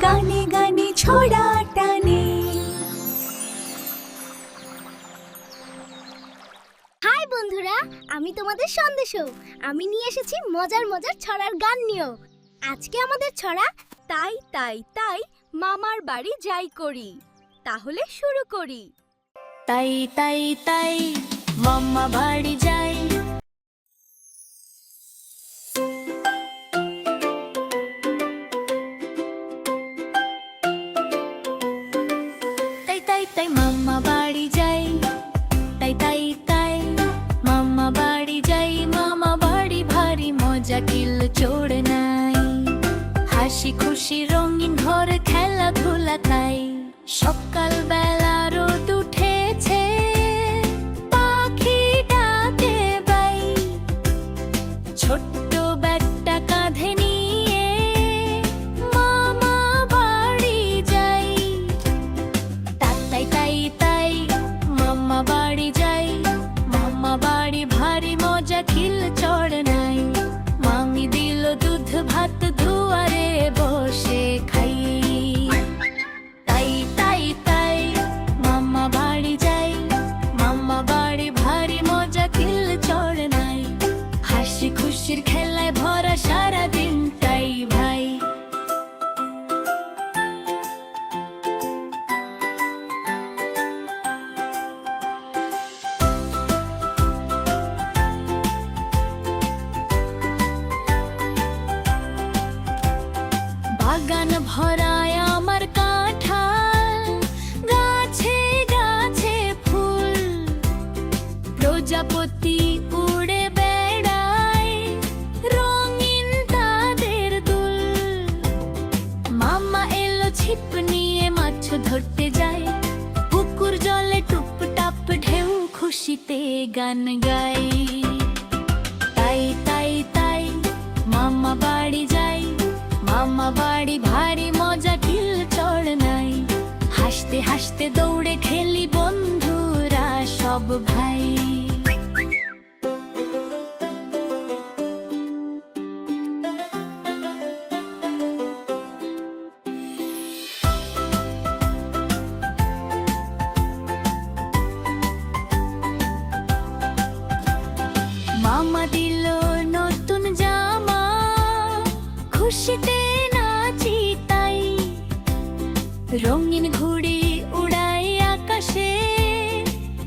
গানে গানে ছড়া টানে। হাই বন্ধুরা, আমি তোমাদের সন্দেশ। আমি নিয়ে এসেছি মজার মজার ছড়ার গান নিয়েও। আজকে আমাদের ছড়া তাই তাই তাই মামার বাড়ি যাই করি। তাহলে শুরু করি। তাই তাই তাই মামা বাড়ি যাই। তাই তাই তাই মামা বাড়ি যাই। তাই তাই তাই মামা বাড়ি যাই। মামা বাড়ি ভারী মজা কিল চোড় নাই। হাসি খুশি রঙিন ঘর খেলাধুলা তাই। সকাল বেলা রোদ উঠেছে, পাখি ডাকে বাই। ছোট্ট ব্যাগটা কাঁধে নিয়ে মামা বাড়ি যাই। তাই তাই তাই মামা বাড়ি যাই। মামা বাড়ি ভারী মজা খিল চড় নাই। মামি দিল দুধ ভাত দুয়ারে বসে খাই। তাই তাই তাই মামা বাড়ি যাই। মামা বাড়ি ভারী মজা খিল চড় নাই। হাসি খুশির খেলায় ভরা সারা দিনটাই ভাই। বাগান ভরায় আমার কাঁঠাল, গাছে গাছে ফুল। প্রজাপতি উড়ে বেড়ায়, রঙিন তাদের দুল। মামা এলো ছিপ নিয়ে মাছ ধরতে যায়। পুকুর জলে টুপ টাপ ঢেউ খুশিতে গান গায়। তাই তাই তাই মামা বাড়ি যাই। মামা বাড়ি ভারী মজা কিল চড় নাই। হাসতে হাসতে দৌড়ে খেলি বন্ধুরা সব ভাই। মামা দিল নতুন জামা, খুশিতে নাচি তাই। রঙিন ঘুড়ি উড়াই আকাশে,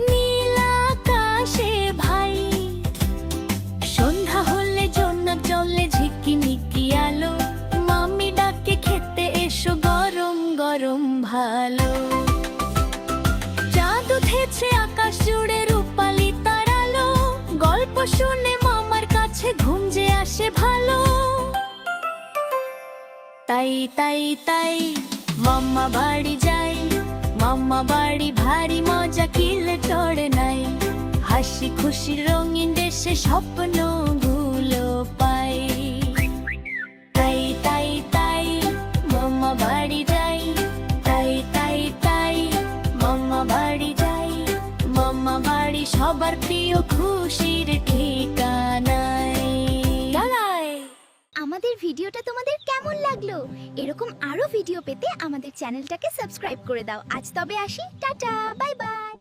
নীল আকাশে ভাই। সন্ধ্যা হলে জোনাক জলে ঝিকিমিকি আলো। মামি ডাকে খেতে এসো গরম গরম ভালো। চাঁদ উঠেছে আকাশ জুড়ে রূপালি তারালো। গল্প শুনে মামার কাছে ঘুম যে আসে ভালো। তাই তাই তাই মামা বাড়ি যাই। মামা বাড়ি ভারী মজা কিল চড় নাই। হাসি খুশি রঙিন দেশে স্বপ্নগুলো পাই। তাই তাই তাই মামা বাড়ি যাই। তাই তাই তাই মামা বাড়ি যাই। মামা বাড়ি সবার প্রিয় খুশির ঠিকানায়। আমাদের ভিডিওটা তোমাদের কেমন লাগলো? এরকম আরো ভিডিও পেতে আমাদের চ্যানেলটাকে সাবস্ক্রাইব করে দাও। আজ তবে আসি, টাটা, বাই বাই।